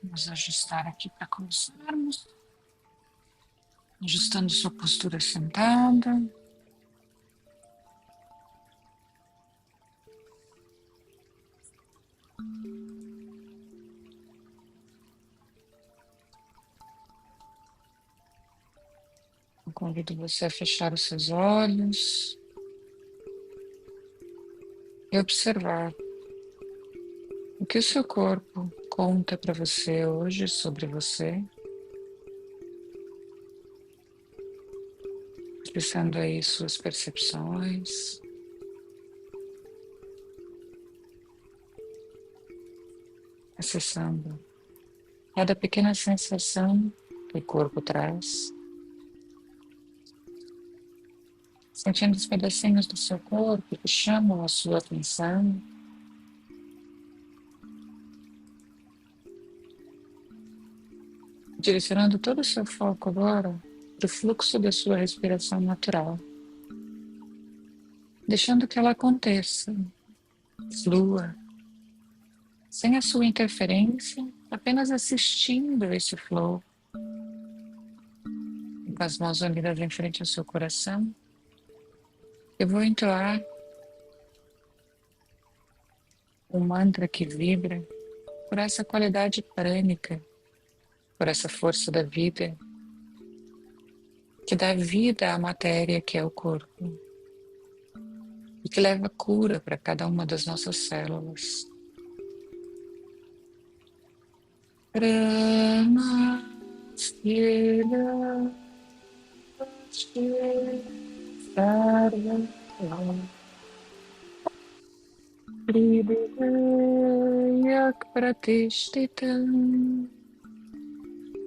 Vamos ajustar aqui para começarmos. Ajustando sua postura sentada. Eu convido você a fechar os seus olhos e observar o que o seu corpo conta para você hoje sobre você, expressando aí suas percepções, acessando cada pequena sensação que o corpo traz, sentindo os pedacinhos do seu corpo que chamam a sua atenção, direcionando todo o seu foco agora para o fluxo da sua respiração natural, deixando que ela aconteça, flua, sem a sua interferência, apenas assistindo esse flow, com as mãos unidas em frente ao seu coração. Eu vou entoar um mantra que vibra por essa qualidade prânica, por essa força da vida, que dá vida à matéria que é o corpo e que leva cura para cada uma das nossas células. Prana Stila Sarva Prideyak Pratishtitam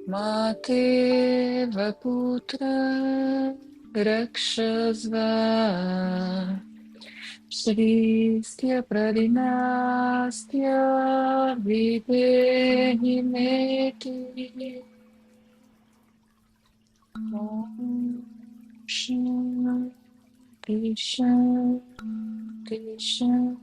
Mateva Putra Rakshasva Shristya Pradinastya Videhi Meti Om Shanti Shanti Shanti.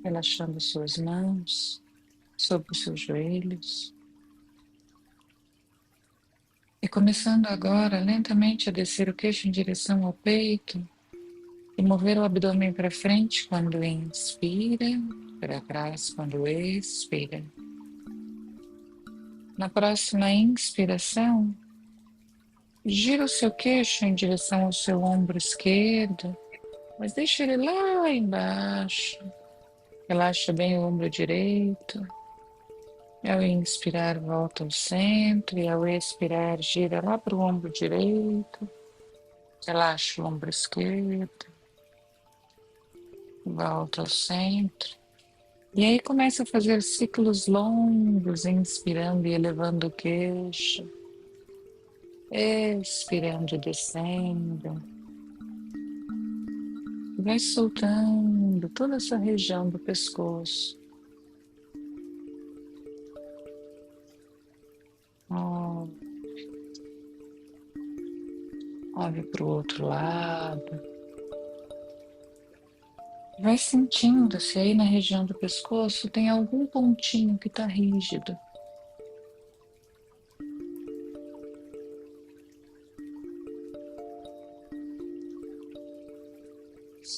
Relaxando suas mãos sobre os seus joelhos e começando agora lentamente a descer o queixo em direção ao peito e mover o abdômen para frente quando inspira, para trás quando expira. Na próxima inspiração, gira o seu queixo em direção ao seu ombro esquerdo, mas deixa ele lá embaixo. Relaxa bem o ombro direito. Ao inspirar, volta ao centro, e ao expirar, gira lá para o ombro direito. Relaxa o ombro esquerdo. Volta ao centro. E aí começa a fazer ciclos longos, inspirando e elevando o queixo. Expirando e descendo. E vai soltando toda essa região do pescoço. Move para o outro lado. Vai sentindo se aí na região do pescoço tem algum pontinho que está rígido.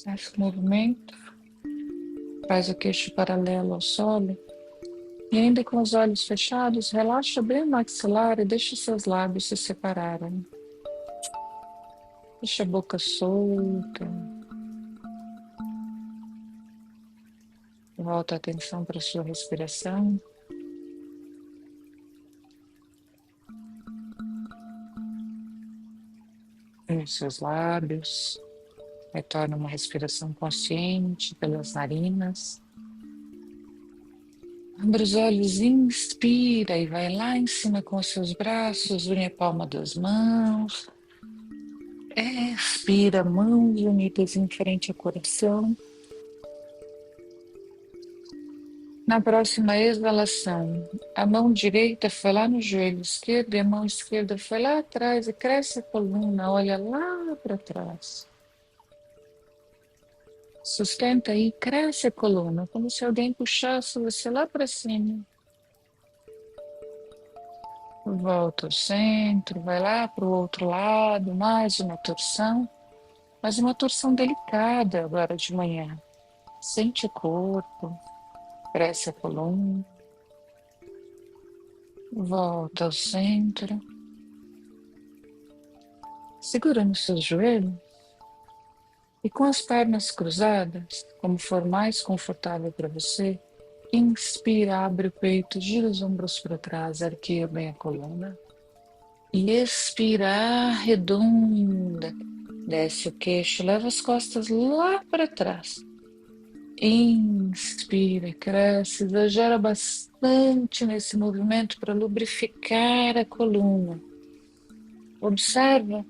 Esse movimento faz o queixo paralelo ao solo. E ainda com os olhos fechados, relaxa bem o maxilar e deixa seus lábios se separarem. Deixa a boca solta. Volta a atenção para a sua respiração. E os seus lábios. Retorna uma respiração consciente pelas narinas. Abre os olhos, inspira e vai lá em cima com os seus braços, une a palma das mãos. Expira, mãos unidas em frente ao coração. Na próxima exalação, a mão direita foi lá no joelho esquerdo e a mão esquerda foi lá atrás e cresce a coluna, olha lá para trás. Sustenta aí, cresce a coluna, como se alguém puxasse você lá para cima. Volta ao centro, vai lá para o outro lado, mais uma torção, mas uma torção delicada agora de manhã. Sente o corpo, cresce a coluna, volta ao centro, segura nos seus joelhos e com as pernas cruzadas, como for mais confortável para você, inspira, abre o peito, gira os ombros para trás, arqueia bem a coluna. E expira, arredonda, desce o queixo, leva as costas lá para trás. Inspira, cresce, exagera bastante nesse movimento para lubrificar a coluna. Observa,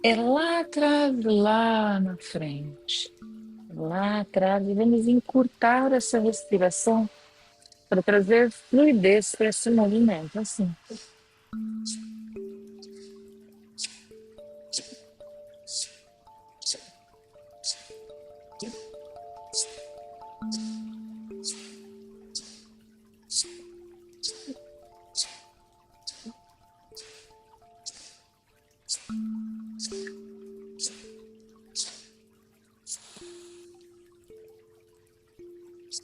é lá atrás, lá na frente. Lá atrás, e vamos encurtar essa respiração para trazer fluidez para esse movimento, assim.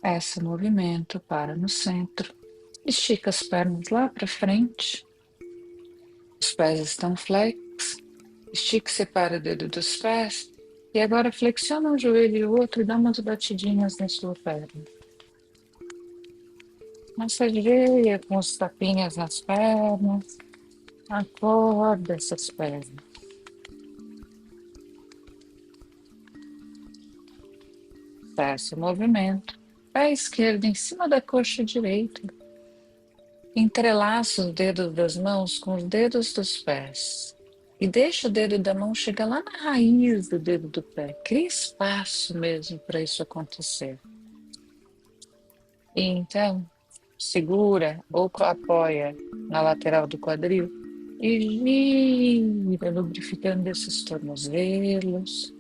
Esse movimento para no centro. Estica as pernas lá para frente. Os pés estão flexos. Estica e separa o dedo dos pés. E agora flexiona um joelho e o outro e dá umas batidinhas na sua perna. Massageia com os tapinhas nas pernas. Acorda essas pernas. Desce o movimento. Pé esquerdo em cima da coxa direita. Entrelaça os dedos das mãos com os dedos dos pés. E deixa o dedo da mão chegar lá na raiz do dedo do pé. Cria espaço mesmo para isso acontecer. E então, segura ou apoia na lateral do quadril e gira, lubrificando esses tornozelos,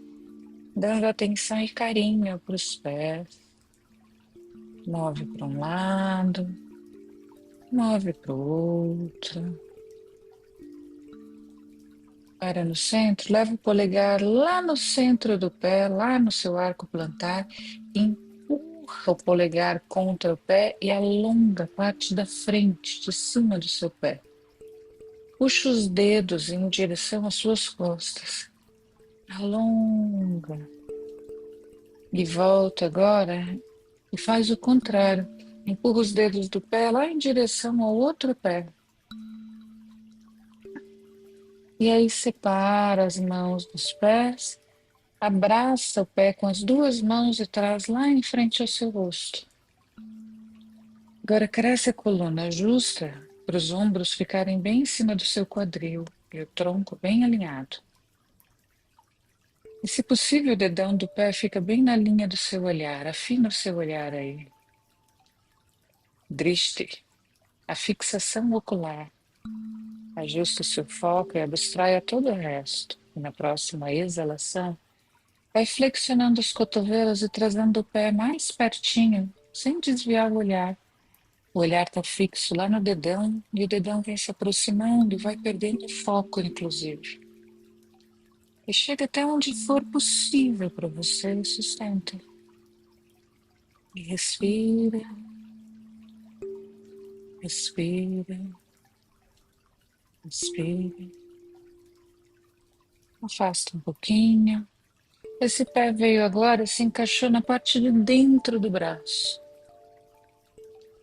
dando atenção e carinho para os pés. Move para um lado, move para o outro. Para no centro, leva o polegar lá no centro do pé, lá no seu arco plantar, empurra o polegar contra o pé e alonga a parte da frente, de cima do seu pé. Puxa os dedos em direção às suas costas. Alonga. E volta agora e faz o contrário. Empurra os dedos do pé lá em direção ao outro pé. E aí separa as mãos dos pés, abraça o pé com as duas mãos e traz lá em frente ao seu rosto. Agora cresce a coluna, ajusta para os ombros ficarem bem em cima do seu quadril e o tronco bem alinhado. E se possível o dedão do pé fica bem na linha do seu olhar, afina o seu olhar aí. Drishti, a fixação ocular. Ajusta o seu foco e abstraia todo o resto. E na próxima exalação, vai flexionando os cotovelos e trazendo o pé mais pertinho, sem desviar o olhar. O olhar está fixo lá no dedão e o dedão vem se aproximando e vai perdendo foco, inclusive. E chega até onde for possível para você e sustenta. E respira, respira, respira. Afasta um pouquinho. Esse pé veio agora e se encaixou na parte de dentro do braço.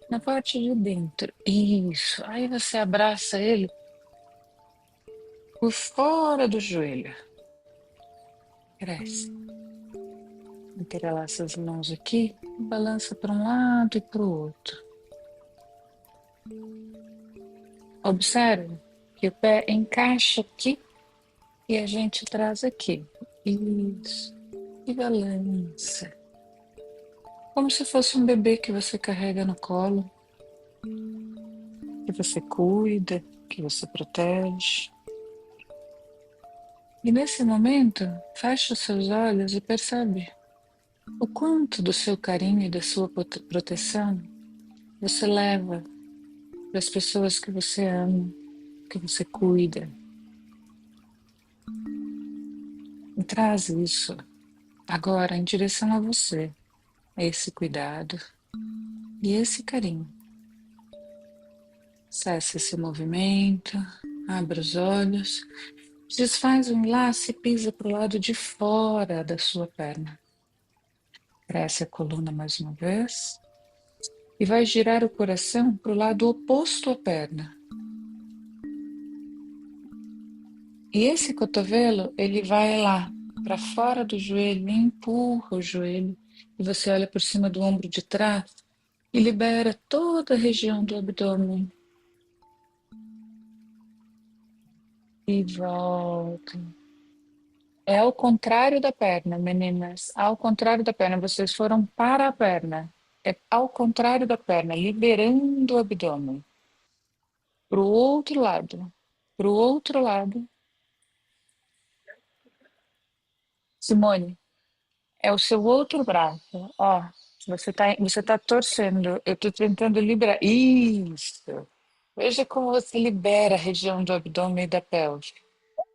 Na parte de dentro. Isso. Aí você abraça ele por fora do joelho. Cresce. Entrelaça as mãos aqui, balança para um lado e para o outro. Observe que o pé encaixa aqui e a gente traz aqui. Isso. E balança. como se fosse um bebê que você carrega no colo, que você cuida, que você protege. E nesse momento, fecha os seus olhos e percebe o quanto do seu carinho e da sua proteção você leva para as pessoas que você ama, que você cuida. E traz isso agora em direção a você, esse cuidado e esse carinho. Cessa esse movimento, abre os olhos, desfaz o enlace e pisa para o lado de fora da sua perna. Cresce a coluna mais uma vez e vai girar o coração para o lado oposto à perna. E esse cotovelo, ele vai lá para fora do joelho, empurra o joelho e você olha por cima do ombro de trás e libera toda a região do abdômen. E volta. É ao contrário da perna, meninas. Ao contrário da perna. Vocês foram para a perna. É ao contrário da perna, liberando o abdômen. Para o outro lado. Para o outro lado. Simone, é o seu outro braço. Ó, você tá torcendo. Eu estou tentando liberar. Isso. Veja como você libera a região do abdômen e da pelve.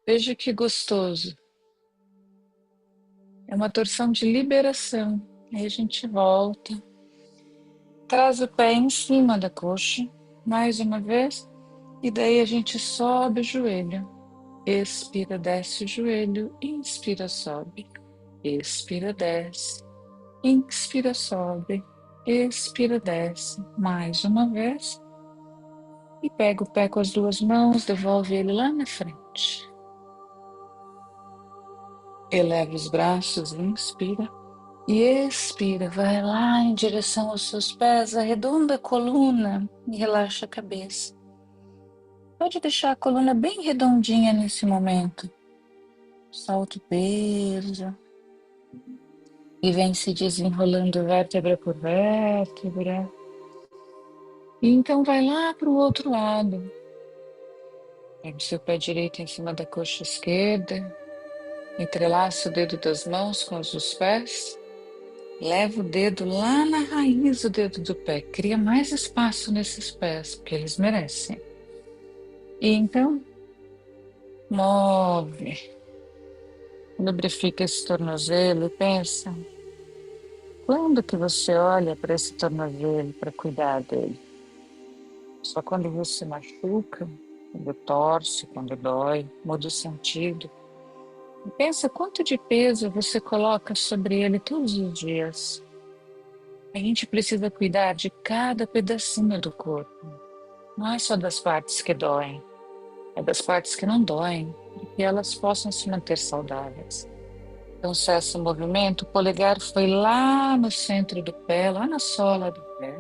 Veja que gostoso. É uma torção de liberação. Aí a gente volta. Traz o pé em cima da coxa, mais uma vez, e daí a gente sobe o joelho. Expira, desce o joelho, inspira, sobe. Expira, desce. Inspira, sobe. Expira, desce. Mais uma vez. E pega o pé com as duas mãos, devolve ele lá na frente. Eleva os braços, inspira. E expira, vai lá em direção aos seus pés, arredonda a coluna e relaxa a cabeça. Pode deixar a coluna bem redondinha nesse momento. Solta o peso e vem se desenrolando vértebra por vértebra. E então vai lá para o outro lado. Pega o seu pé direito em cima da coxa esquerda. Entrelaça o dedo das mãos com os dos pés. Leva o dedo lá na raiz do dedo do pé. Cria mais espaço nesses pés, porque eles merecem. E então, move. Lubrifica esse tornozelo e pensa, quando que você olha para esse tornozelo para cuidar dele? Só quando você machuca, quando torce, quando dói, muda o sentido. E pensa quanto de peso você coloca sobre ele todos os dias. A gente precisa cuidar de cada pedacinho do corpo. Não é só das partes que doem, é das partes que não doem, e que elas possam se manter saudáveis. Então, cessa o movimento, o polegar foi lá no centro do pé, lá na sola do pé.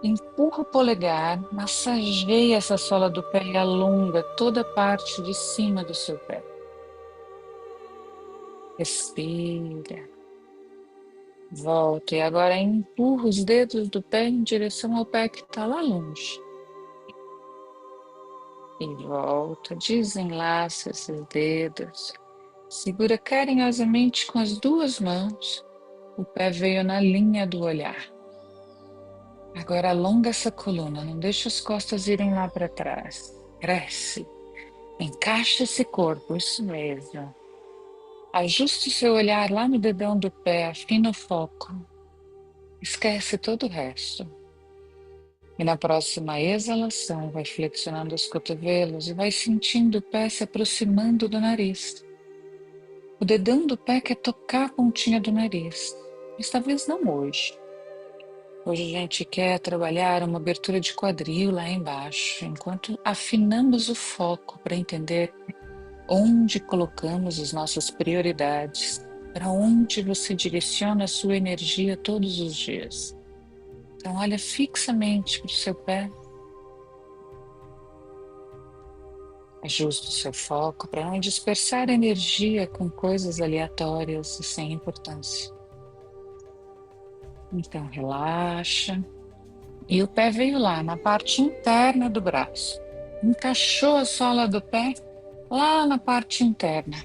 Empurra o polegar, massageia essa sola do pé e alonga toda a parte de cima do seu pé. Respira. Volta e agora empurra os dedos do pé em direção ao pé que está lá longe. E volta, desenlaça esses dedos. Segura carinhosamente com as duas mãos. O pé veio na linha do olhar. Agora alonga essa coluna, não deixa as costas irem lá para trás. Cresce. Encaixa esse corpo, isso mesmo. Ajuste o seu olhar lá no dedão do pé, afina o foco. Esquece todo o resto. E na próxima exalação, vai flexionando os cotovelos e vai sentindo o pé se aproximando do nariz. O dedão do pé quer tocar a pontinha do nariz, mas talvez não hoje. Hoje a gente quer trabalhar uma abertura de quadril lá embaixo, enquanto afinamos o foco para entender onde colocamos as nossas prioridades, para onde você direciona a sua energia todos os dias. Então olha fixamente para o seu pé, ajuste o seu foco para não dispersar energia com coisas aleatórias e sem importância. Então, relaxa. E o pé veio lá, na parte interna do braço. Encaixou a sola do pé lá na parte interna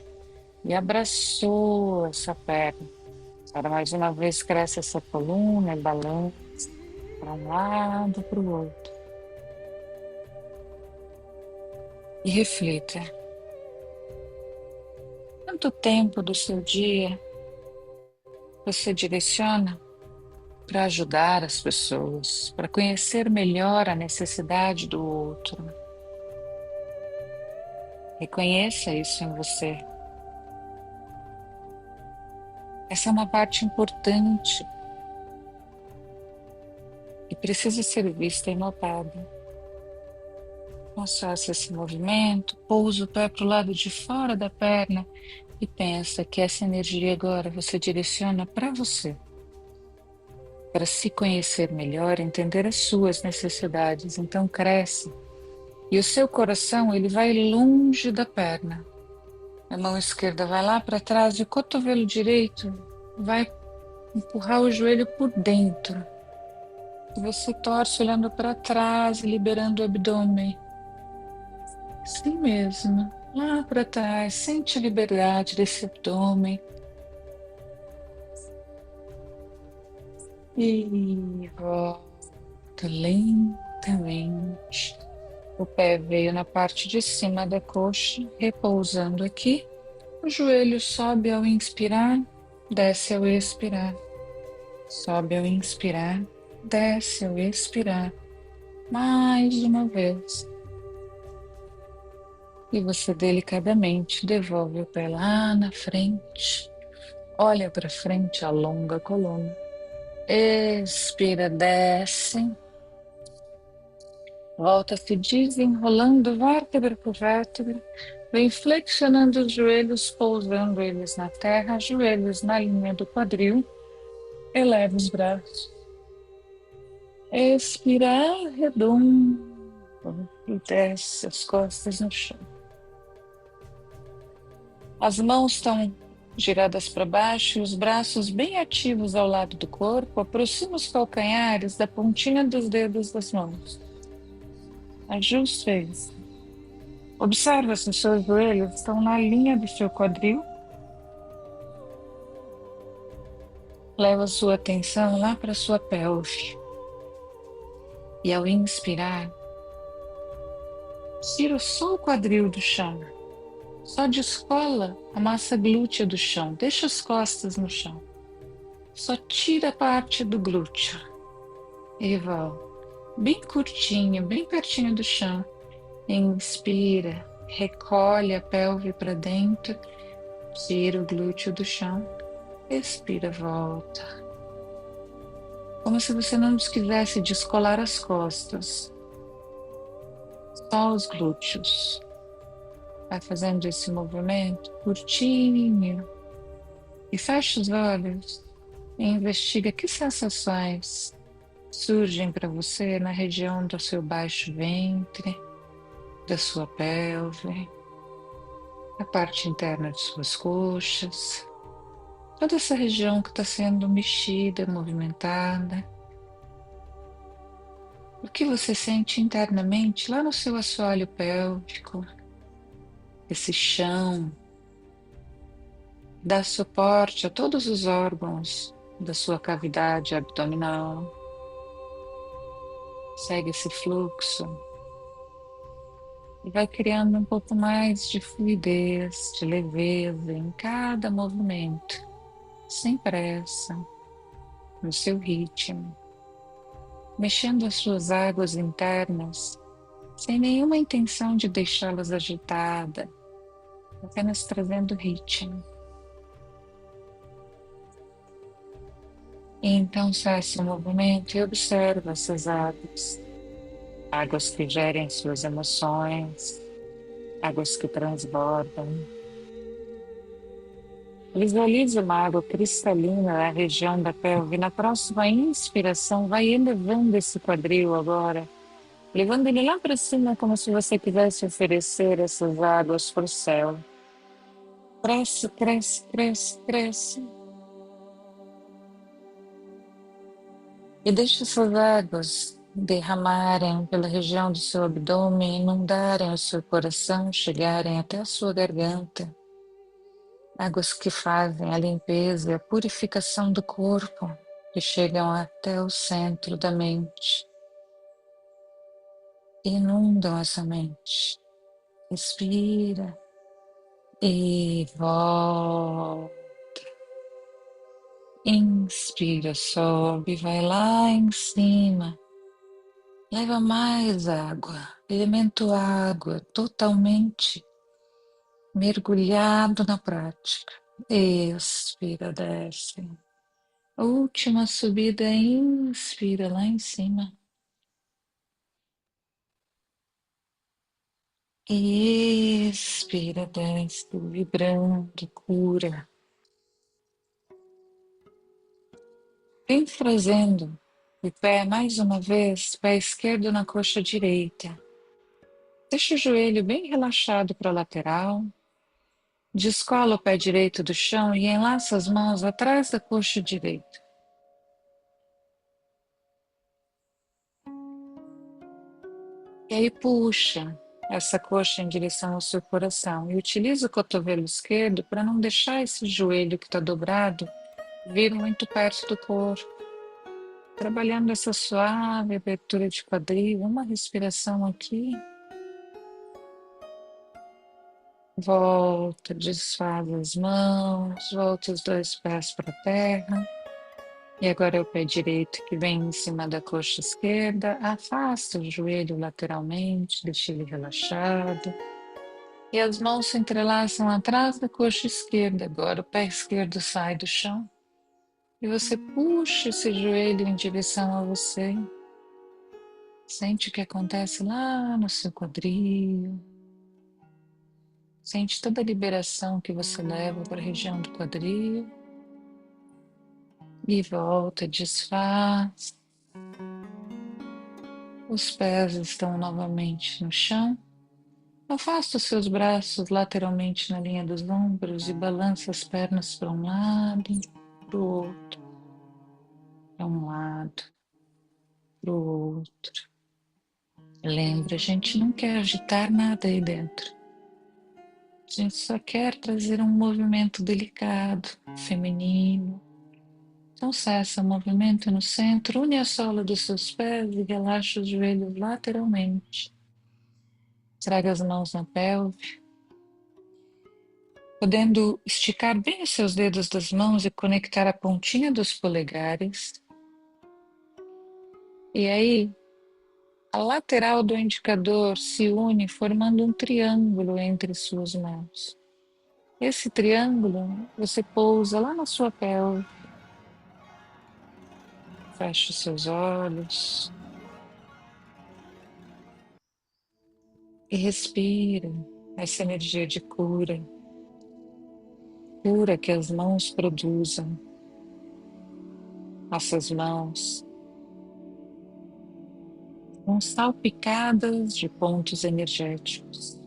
e abraçou essa perna. Agora, mais uma vez, cresce essa coluna e balança para um lado, para o outro. E reflita. Quanto tempo do seu dia você direciona para ajudar as pessoas, para conhecer melhor a necessidade do outro? Reconheça isso em você. Essa é uma parte importante e precisa ser vista e notada. Então, faça esse movimento, pousa o pé para o lado de fora da perna e pensa que essa energia agora você direciona para você, para se conhecer melhor, entender as suas necessidades. Então cresce e o seu coração ele vai longe da perna. A mão esquerda vai lá para trás e o cotovelo direito vai empurrar o joelho por dentro. E você torce olhando para trás, liberando o abdômen. Assim mesmo, lá para trás, sente a liberdade desse abdômen. E volta lentamente. O pé veio na parte de cima da coxa, repousando aqui. O joelho sobe ao inspirar, desce ao expirar. Sobe ao inspirar, desce ao expirar. Mais uma vez. E você delicadamente devolve o pé lá na frente. Olha para frente, alonga a coluna. Expira, desce. Volta se desenrolando vértebra por vértebra. Vem flexionando os joelhos, pousando eles na terra, joelhos na linha do quadril. Eleva os braços. Expira, arredonda e desce as costas no chão. As mãos estão giradas para baixo e os braços bem ativos ao lado do corpo. Aproxima os calcanhares da pontinha dos dedos das mãos. Ajuste isso. Observa se os seus joelhos estão na linha do seu quadril. Leva a sua atenção lá para a sua pelve. E ao inspirar, tira só o quadril do chão. Só descola a massa glútea do chão. Deixa as costas no chão. Só tira a parte do glúteo. E volta. Bem curtinho, bem pertinho do chão. Inspira. Recolhe a pelve para dentro. Tira o glúteo do chão. Expira, volta. Como se você não quisesse descolar as costas. Só os glúteos. Vai fazendo esse movimento curtinho. E fecha os olhos e investiga que sensações surgem para você na região do seu baixo ventre, da sua pelve, a parte interna de suas coxas, toda essa região que está sendo mexida, movimentada. O que você sente internamente lá no seu assoalho pélvico, esse chão, dá suporte a todos os órgãos da sua cavidade abdominal. Segue esse fluxo e vai criando um pouco mais de fluidez, de leveza em cada movimento, sem pressa, no seu ritmo, mexendo as suas águas internas, sem nenhuma intenção de deixá-las agitadas, apenas trazendo ritmo. E então cesse o movimento e observa essas águas. Águas que gerem suas emoções, águas que transbordam. Visualize uma água cristalina na região da pelve. Na próxima inspiração, vai elevando esse quadril agora, levando ele lá para cima como se você quisesse oferecer essas águas para o céu. Cresce, cresce, cresce, cresce. E deixe essas águas derramarem pela região do seu abdômen, inundarem o seu coração, chegarem até a sua garganta. Águas que fazem a limpeza e a purificação do corpo, que chegam até o centro da mente e inundam essa mente. Respira e volta. Inspira, sobe, vai lá em cima. Leva mais água, elemento água, totalmente mergulhado na prática. Expira, desce. Última subida, inspira lá em cima. Expira, desce, vibrando, cura. Vem trazendo o pé mais uma vez, pé esquerdo na coxa direita. Deixa o joelho bem relaxado para a lateral. Descola o pé direito do chão e enlaça as mãos atrás da coxa direita. E aí puxa essa coxa em direção ao seu coração e utiliza o cotovelo esquerdo para não deixar esse joelho que está dobrado vir muito perto do corpo. Trabalhando essa suave abertura de quadril, uma respiração aqui. Volta, desfaz as mãos, volta os dois pés para a terra. E agora é o pé direito que vem em cima da coxa esquerda. Afasta o joelho lateralmente, deixa ele relaxado. E as mãos se entrelaçam atrás da coxa esquerda. Agora o pé esquerdo sai do chão. E você puxa esse joelho em direção a você. Sente o que acontece lá no seu quadril. Sente toda a liberação que você leva para a região do quadril. E volta, desfaz. Os pés estão novamente no chão. Afasta os seus braços lateralmente na linha dos ombros e balança as pernas para um lado, para o outro, para um lado, para o outro. Lembra, a gente não quer agitar nada aí dentro. A gente só quer trazer um movimento delicado, feminino. Então cessa o movimento no centro, une a sola dos seus pés e relaxa os joelhos lateralmente. Traga as mãos na pelve, podendo esticar bem os seus dedos das mãos e conectar a pontinha dos polegares. E aí, a lateral do indicador se une formando um triângulo entre suas mãos. Esse triângulo você pousa lá na sua pelve. Feche os seus olhos e respira essa energia de cura. Cura que as mãos produzam. Nossas mãos são salpicadas de pontos energéticos.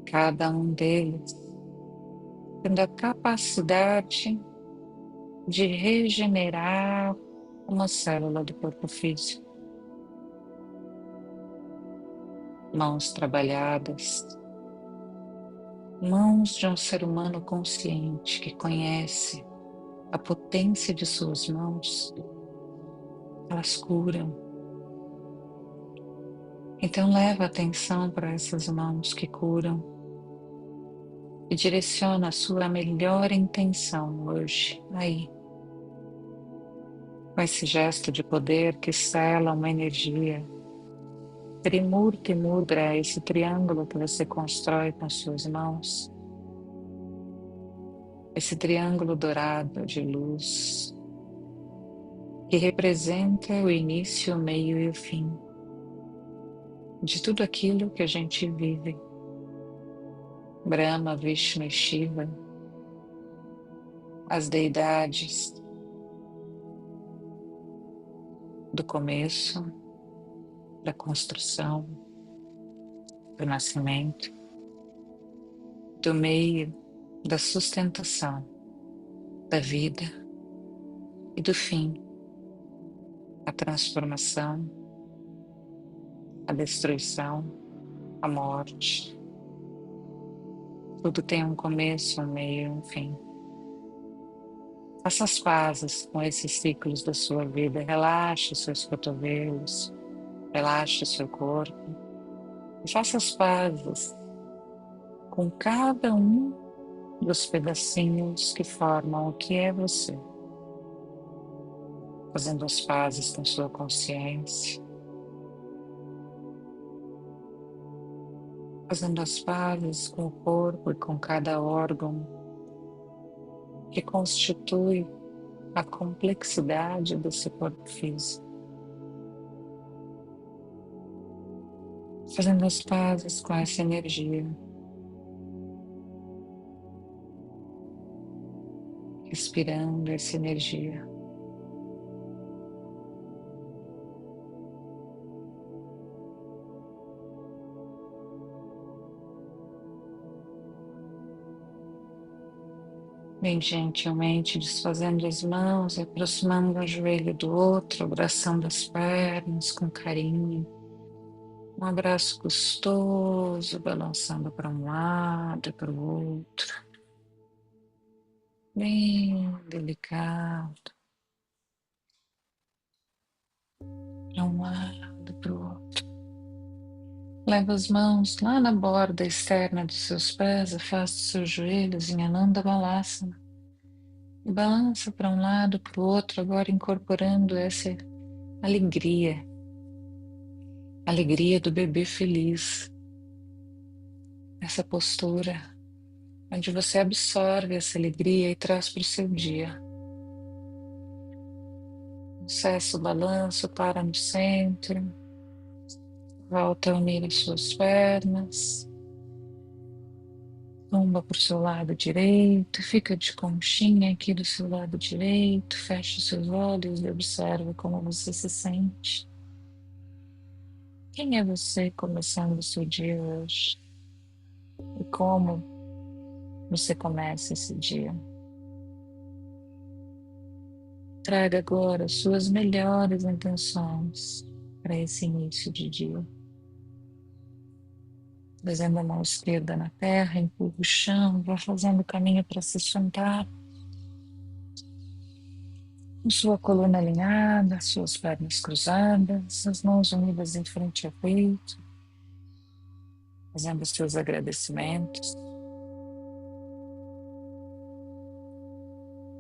Cada um deles tendo a capacidade de regenerar uma célula do corpo físico. Mãos trabalhadas, mãos de um ser humano consciente que conhece a potência de suas mãos, elas curam. Então leva atenção para essas mãos que curam e direciona a sua melhor intenção hoje, aí, com esse gesto de poder que sela uma energia. Trimurti Mudra, esse triângulo que você constrói com suas mãos, esse triângulo dourado de luz, que representa o início, o meio e o fim de tudo aquilo que a gente vive. Brahma, Vishnu e Shiva, as deidades do começo, da construção, do nascimento, do meio, da sustentação, da vida e do fim. a transformação, a destruição, a morte. Tudo tem um começo, um meio, um fim. Faça as pazes com esses ciclos da sua vida. Relaxe seus cotovelos, relaxe seu corpo e faça as pazes com cada um dos pedacinhos que formam o que é você. Fazendo as pazes com sua consciência, fazendo as pazes com o corpo e com cada órgão que constitui a complexidade desse corpo físico. Fazendo as pazes com essa energia, respirando essa energia. Bem gentilmente desfazendo as mãos, aproximando um joelho do outro, abraçando as pernas com carinho. Um abraço gostoso, balançando para um lado e para o outro, bem delicado, para um lado e para o outro. Leva as mãos lá na borda externa dos seus pés, afasta os seus joelhos em Ananda Balasana. E balança para um lado, para o outro, agora incorporando essa alegria, alegria do bebê feliz, essa postura onde você absorve essa alegria e traz para o seu dia. Cessa o balanço, para no centro, volta a unir as suas pernas, tumba para o seu lado direito, fica de conchinha aqui do seu lado direito, fecha os seus olhos e observa como você se sente. Quem é você começando o seu dia hoje? E como você começa esse dia? Traga agora suas melhores intenções para esse início de dia. Trazendo a mão esquerda na terra, empurra o chão, vai fazendo o caminho para se sentar. Com sua coluna alinhada, suas pernas cruzadas, as mãos unidas em frente ao peito, fazendo os seus agradecimentos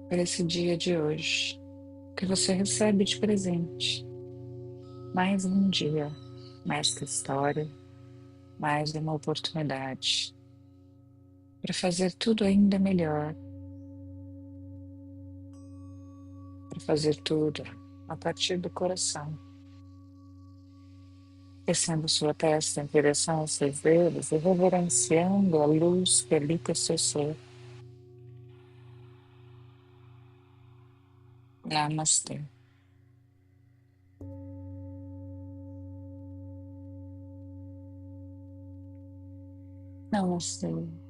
por esse dia de hoje, que você recebe de presente. Mais um dia nesta história, mais uma oportunidade para fazer tudo ainda melhor, para fazer tudo a partir do coração. Descendo sua testa em direção aos seus dedos e reverenciando a luz que habita seu ser. Namastê. Namastê.